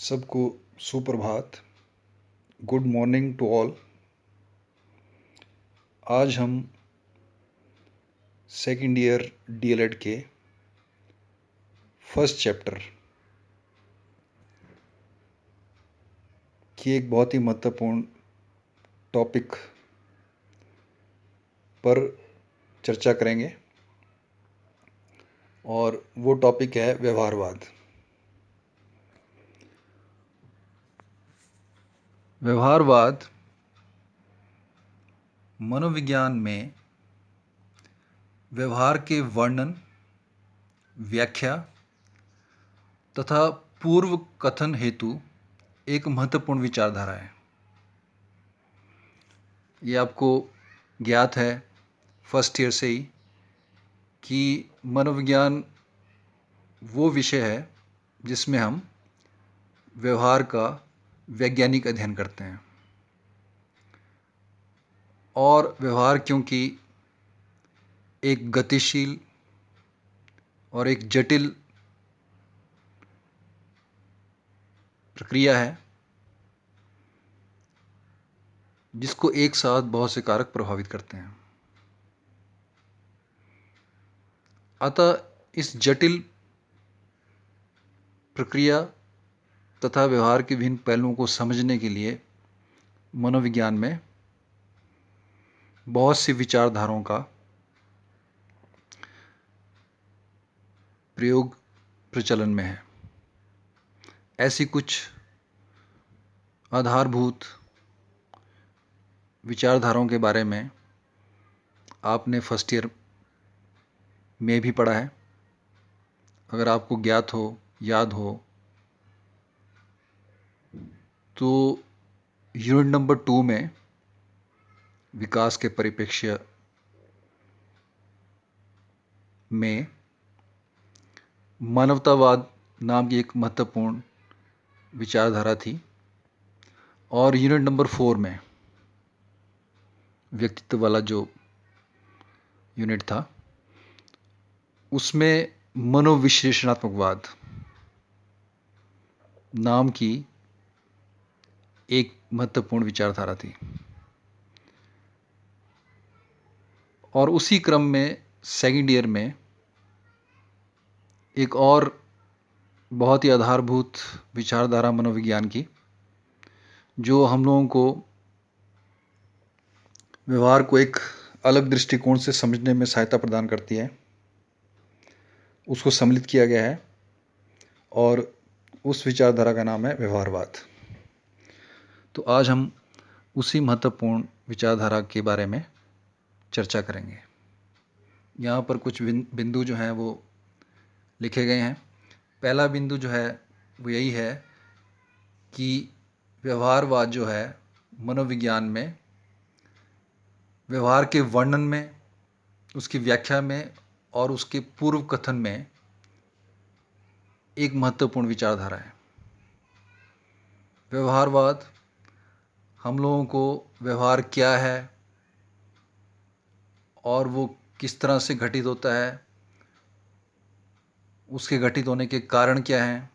सबको सुप्रभात। Good morning to all. आज हम सेकेंड ईयर डीएलएड के फर्स्ट चैप्टर की एक बहुत ही महत्वपूर्ण टॉपिक पर चर्चा करेंगे और वो टॉपिक है व्यवहारवाद। व्यवहारवाद मनोविज्ञान में व्यवहार के वर्णन, व्याख्या तथा पूर्व कथन हेतु एक महत्वपूर्ण विचारधारा है। ये आपको ज्ञात है फर्स्ट ईयर से ही कि मनोविज्ञान वो विषय है जिसमें हम व्यवहार का वैज्ञानिक अध्ययन करते हैं। और व्यवहार क्योंकि एक गतिशील और एक जटिल प्रक्रिया है जिसको एक साथ बहुत से कारक प्रभावित करते हैं। अतः इस जटिल प्रक्रिया तथा व्यवहार के विभिन्न पहलुओं को समझने के लिए मनोविज्ञान में बहुत सी विचारधाराओं का प्रयोग प्रचलन में है। ऐसी कुछ आधारभूत विचारधाराओं के बारे में आपने फर्स्ट ईयर में भी पढ़ा है। अगर आपको ज्ञात हो, याद हो, तो यूनिट नंबर 2 में विकास के परिप्रेक्ष्य में मानवतावाद नाम की एक महत्वपूर्ण विचारधारा थी और यूनिट नंबर 4 में व्यक्तित्व वाला जो यूनिट था उसमें मनोविश्लेषणात्मकवाद नाम की एक महत्वपूर्ण विचारधारा थी। और उसी क्रम में सेकेंड ईयर में एक और बहुत ही आधारभूत विचारधारा मनोविज्ञान की जो हम लोगों को व्यवहार को एक अलग दृष्टिकोण से समझने में सहायता प्रदान करती है, उसको सम्मिलित किया गया है और उस विचारधारा का नाम है व्यवहारवाद। तो आज हम उसी महत्वपूर्ण विचारधारा के बारे में चर्चा करेंगे। यहाँ पर कुछ बिंदु जो हैं वो लिखे गए हैं। पहला बिंदु जो है वो यही है कि व्यवहारवाद जो है मनोविज्ञान में व्यवहार के वर्णन में, उसकी व्याख्या में और उसके पूर्व कथन में एक महत्वपूर्ण विचारधारा है। व्यवहारवाद हम लोगों को व्यवहार क्या है और वो किस तरह से घटित होता है, उसके घटित होने के कारण क्या हैं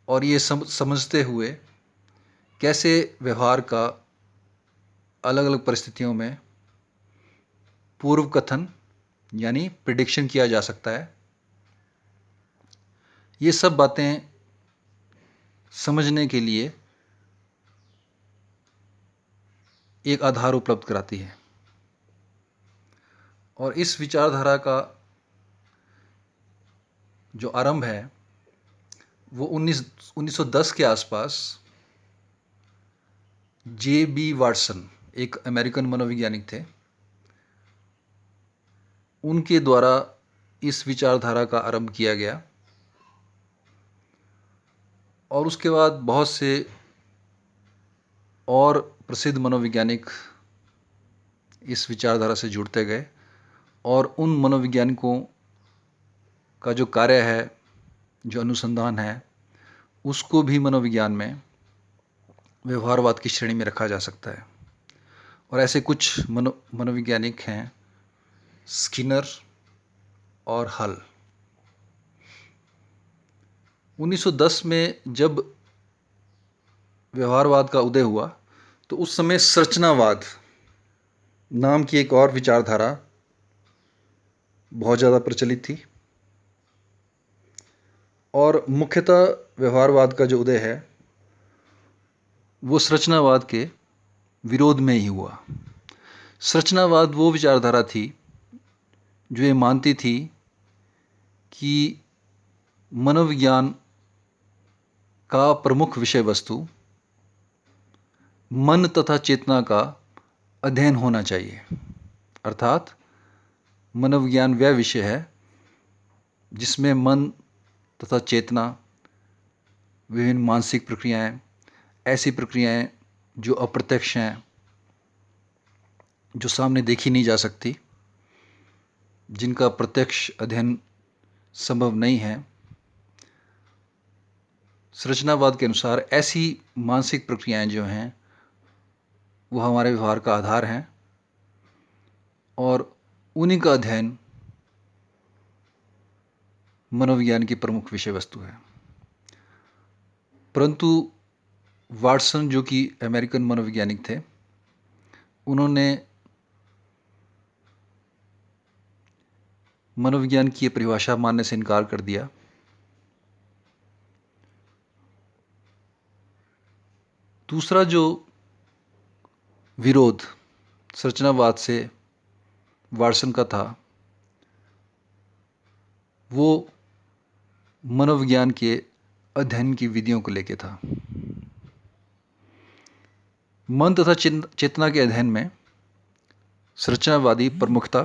और ये समझते हुए कैसे व्यवहार का अलग अलग परिस्थितियों में पूर्व कथन यानी प्रिडिक्शन किया जा सकता है, ये सब बातें समझने के लिए एक आधार उपलब्ध कराती है। और इस विचारधारा का जो आरंभ है वो 1910 के आसपास जे.बी. वाटसन, एक अमेरिकन मनोवैज्ञानिक थे, उनके द्वारा इस विचारधारा का आरंभ किया गया और उसके बाद बहुत से और प्रसिद्ध मनोवैज्ञानिक इस विचारधारा से जुड़ते गए और उन मनोवैज्ञानिकों का जो कार्य है, जो अनुसंधान है, उसको भी मनोविज्ञान में व्यवहारवाद की श्रेणी में रखा जा सकता है। और ऐसे कुछ मनोवैज्ञानिक हैं स्किनर और हल। 1910 में जब व्यवहारवाद का उदय हुआ तो उस समय संरचनावाद नाम की एक और विचारधारा बहुत ज़्यादा प्रचलित थी और मुख्यतः व्यवहारवाद का जो उदय है वो संरचनावाद के विरोध में ही हुआ। संरचनावाद वो विचारधारा थी जो ये मानती थी कि मनोविज्ञान का प्रमुख विषय वस्तु मन तथा चेतना का अध्ययन होना चाहिए। अर्थात मनोविज्ञान वह विषय है जिसमें मन तथा चेतना, विभिन्न मानसिक प्रक्रियाएं, ऐसी प्रक्रियाएं जो अप्रत्यक्ष हैं, जो सामने देखी नहीं जा सकती, जिनका प्रत्यक्ष अध्ययन संभव नहीं है, संरचनावाद के अनुसार ऐसी मानसिक प्रक्रियाएं जो हैं वो हमारे व्यवहार का आधार हैं और उन्हीं का अध्ययन मनोविज्ञान की प्रमुख विषय वस्तु है। परंतु वाटसन जो कि अमेरिकन मनोवैज्ञानिक थे, उन्होंने मनोविज्ञान की परिभाषा मानने से इनकार कर दिया। दूसरा जो विरोध संरचनावाद से वाटसन का था वो मनोविज्ञान के अध्ययन की विधियों को लेकर था। मन तथा चेतना के अध्ययन में संरचनावादी प्रमुखता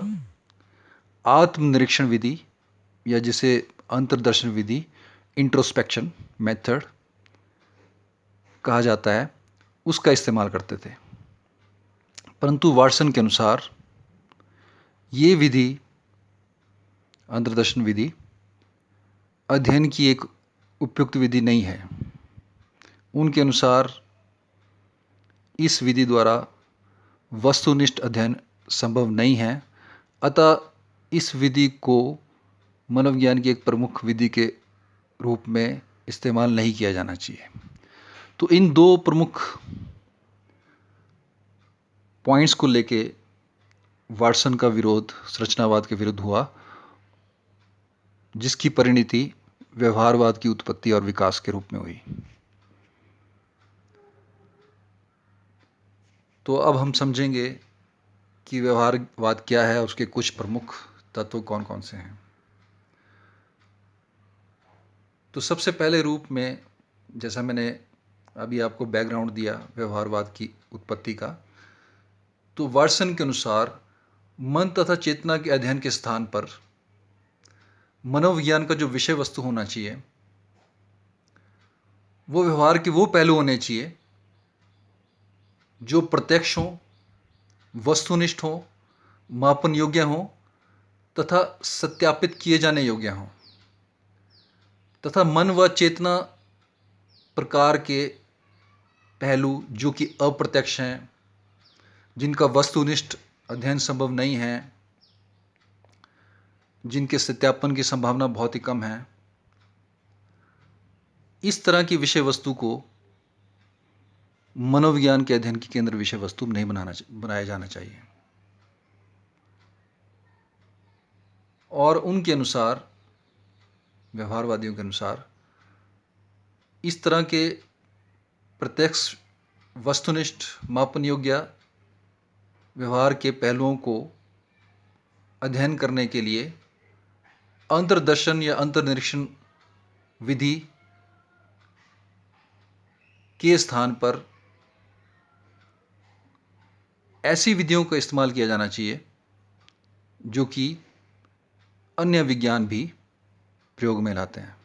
आत्मनिरीक्षण विधि या जिसे अंतर्दर्शन विधि, इंट्रोस्पेक्शन मेथड कहा जाता है, उसका इस्तेमाल करते थे। परंतु वाटसन के अनुसार ये विधि, अंतर्दर्शन विधि, अध्ययन की एक उपयुक्त विधि नहीं है। उनके अनुसार इस विधि द्वारा वस्तुनिष्ठ अध्ययन संभव नहीं है, अतः इस विधि को मनोविज्ञान की एक प्रमुख विधि के रूप में इस्तेमाल नहीं किया जाना चाहिए। तो इन दो प्रमुख पॉइंट्स को लेके वाटसन का विरोध संरचनावाद के विरुद्ध हुआ, जिसकी परिणति व्यवहारवाद की उत्पत्ति और विकास के रूप में हुई। तो अब हम समझेंगे कि व्यवहारवाद क्या है और उसके कुछ प्रमुख तत्व कौन कौन से हैं। तो सबसे पहले रूप में, जैसा मैंने अभी आपको बैकग्राउंड दिया व्यवहारवाद की उत्पत्ति का, तो वाटसन के अनुसार मन तथा चेतना के अध्ययन के स्थान पर मनोविज्ञान का जो विषय वस्तु होना चाहिए वो व्यवहार के वो पहलू होने चाहिए जो प्रत्यक्ष हों, वस्तुनिष्ठ हों, मापन योग्य हों तथा सत्यापित किए जाने योग्य हों, तथा मन व चेतना प्रकार के पहलू जो कि अप्रत्यक्ष हैं, जिनका वस्तुनिष्ठ अध्ययन संभव नहीं है, जिनके सत्यापन की संभावना बहुत ही कम है, इस तरह की विषय वस्तु को मनोविज्ञान के अध्ययन की केंद्र विषय वस्तु नहीं बनाया जाना चाहिए। और उनके अनुसार, व्यवहारवादियों के अनुसार, इस तरह के प्रत्यक्ष वस्तुनिष्ठ मापन योग्य व्यवहार के पहलुओं को अध्ययन करने के लिए अंतर्दर्शन या अंतर्निरीक्षण विधि के स्थान पर ऐसी विधियों का इस्तेमाल किया जाना चाहिए जो कि अन्य विज्ञान भी प्रयोग में लाते हैं।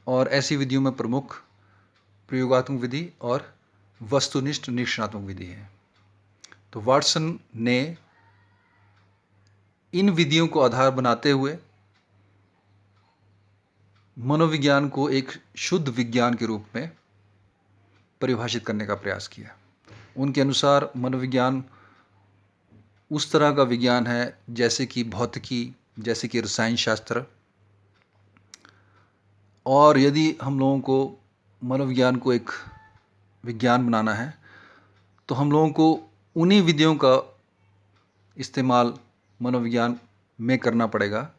और ऐसी विधियों में प्रमुख प्रयोगात्मक विधि और वस्तुनिष्ठ निरीक्षणात्मक विधि है। तो वाटसन ने इन विधियों को आधार बनाते हुए मनोविज्ञान को एक शुद्ध विज्ञान के रूप में परिभाषित करने का प्रयास किया। उनके अनुसार मनोविज्ञान उस तरह का विज्ञान है जैसे कि भौतिकी, जैसे कि रसायन शास्त्र। और यदि हम लोगों को मनोविज्ञान को एक विज्ञान बनाना है तो हम लोगों को उन्हीं विधियों का इस्तेमाल मनोविज्ञान में करना पड़ेगा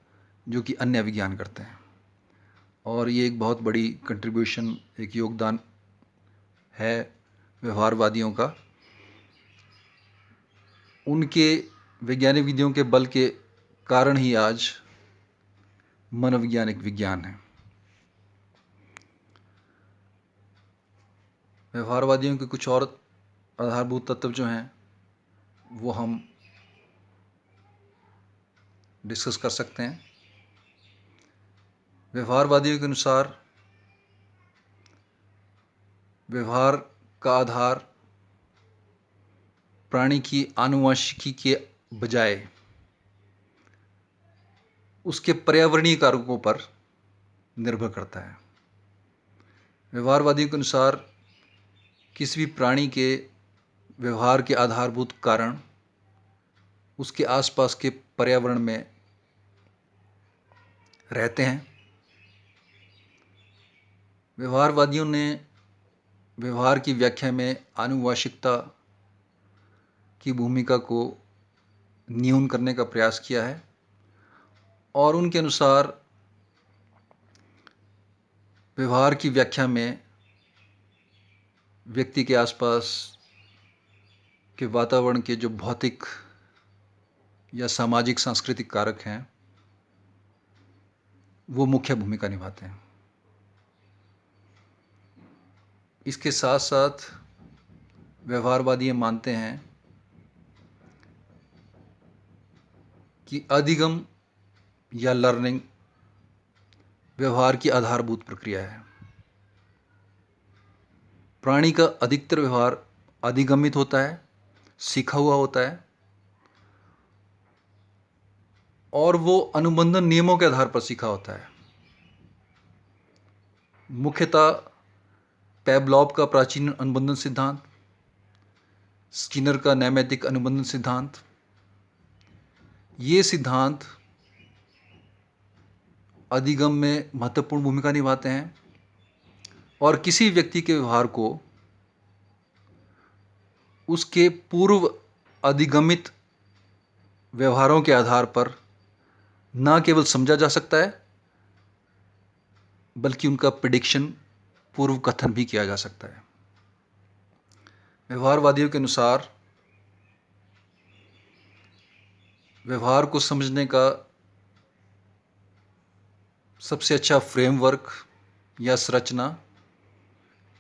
जो कि अन्य विज्ञान करते हैं। और ये एक बहुत बड़ी कंट्रीब्यूशन, एक योगदान है व्यवहारवादियों का। उनके वैज्ञानिक विधियों के बल के कारण ही आज मनोविज्ञान एक विज्ञान है। व्यवहारवादियों के कुछ और आधारभूत तत्व जो हैं वो हम डिस्कस कर सकते हैं। व्यवहारवादियों के अनुसार व्यवहार का आधार प्राणी की आनुवंशिकी के बजाय उसके पर्यावरणीय कारकों पर निर्भर करता है। व्यवहारवादियों के अनुसार किसी भी प्राणी के व्यवहार के आधारभूत कारण उसके आसपास के पर्यावरण में रहते हैं। व्यवहारवादियों ने व्यवहार की व्याख्या में आनुवंशिकता की भूमिका को न्यून करने का प्रयास किया है और उनके अनुसार व्यवहार की व्याख्या में व्यक्ति के आसपास के वातावरण के जो भौतिक या सामाजिक सांस्कृतिक कारक हैं वो मुख्य भूमिका निभाते हैं। इसके साथ साथ व्यवहारवादी ये मानते हैं कि अधिगम या लर्निंग व्यवहार की आधारभूत प्रक्रिया है। प्राणी का अधिकतर व्यवहार अधिगमित होता है, सीखा हुआ होता है और वो अनुबंधन नियमों के आधार पर सीखा होता है। मुख्यतः पेवलोव का प्राचीन अनुबंधन सिद्धांत, स्किनर का नैमित्तिक अनुबंधन सिद्धांत, ये सिद्धांत अधिगम में महत्वपूर्ण भूमिका निभाते हैं और किसी व्यक्ति के व्यवहार को उसके पूर्व अधिगमित व्यवहारों के आधार पर न केवल समझा जा सकता है बल्कि उनका प्रेडिक्शन, पूर्व कथन भी किया जा सकता है। व्यवहारवादियों के अनुसार व्यवहार को समझने का सबसे अच्छा फ्रेमवर्क या संरचना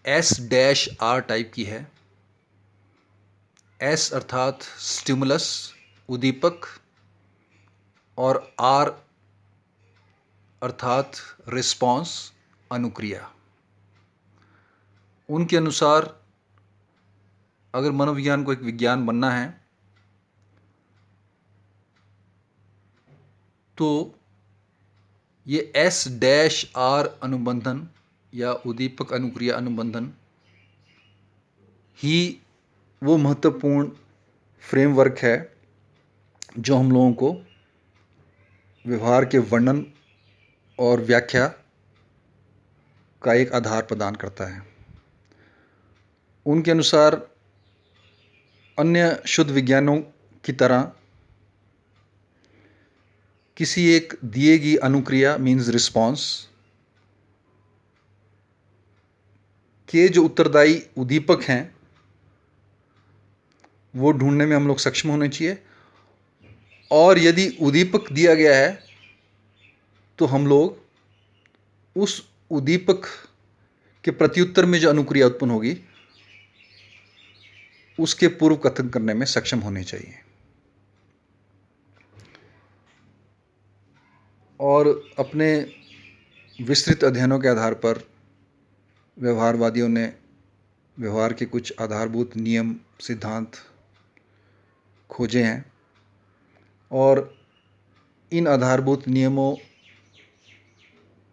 S-R टाइप की है। S अर्थात स्टिमुलस, उद्दीपक, और R अर्थात रिस्पॉन्स, अनुक्रिया। उनके अनुसार अगर मनोविज्ञान को एक विज्ञान बनना है तो ये S-R अनुबंधन या उद्दीपक अनुक्रिया अनुबंधन ही वो महत्वपूर्ण फ्रेमवर्क है जो हम लोगों को व्यवहार के वर्णन और व्याख्या का एक आधार प्रदान करता है। उनके अनुसार अन्य शुद्ध विज्ञानों की तरह किसी एक दिए गई अनुक्रिया मीन्स रिस्पॉन्स के जो उत्तरदायी उद्दीपक हैं वो ढूंढने में हम लोग सक्षम होने चाहिए और यदि उद्दीपक दिया गया है तो हम लोग उस उद्दीपक के प्रत्युत्तर में जो अनुक्रिया उत्पन्न होगी उसके पूर्व कथन करने में सक्षम होने चाहिए। और अपने विस्तृत अध्ययनों के आधार पर व्यवहारवादियों ने व्यवहार के कुछ आधारभूत नियम, सिद्धांत खोजे हैं और इन आधारभूत नियमों,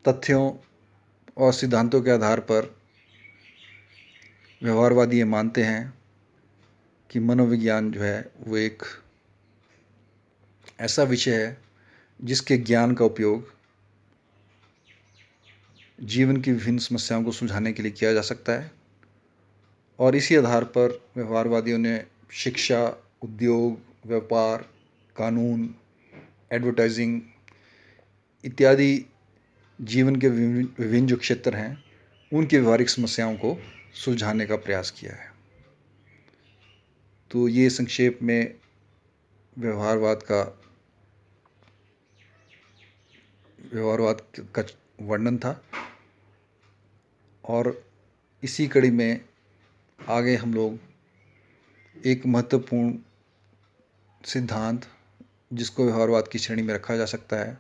तथ्यों और सिद्धांतों के आधार पर व्यवहारवादी ये मानते हैं कि मनोविज्ञान जो है वो एक ऐसा विषय है जिसके ज्ञान का उपयोग जीवन की विभिन्न समस्याओं को सुलझाने के लिए किया जा सकता है और इसी आधार पर व्यवहारवादियों ने शिक्षा, उद्योग, व्यापार, कानून, एडवर्टाइजिंग इत्यादि जीवन के विभिन्न जो क्षेत्र हैं उनकी व्यवहारिक समस्याओं को सुलझाने का प्रयास किया है। तो ये संक्षेप में व्यवहारवाद का वर्णन था। और इसी कड़ी में आगे हम लोग एक महत्वपूर्ण सिद्धांत जिसको व्यवहारवाद की श्रेणी में रखा जा सकता है,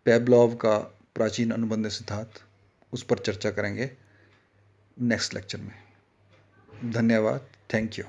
पेवलॉव का प्राचीन अनुबंध सिद्धांत, उस पर चर्चा करेंगे नेक्स्ट लेक्चर में। धन्यवाद। Thank you.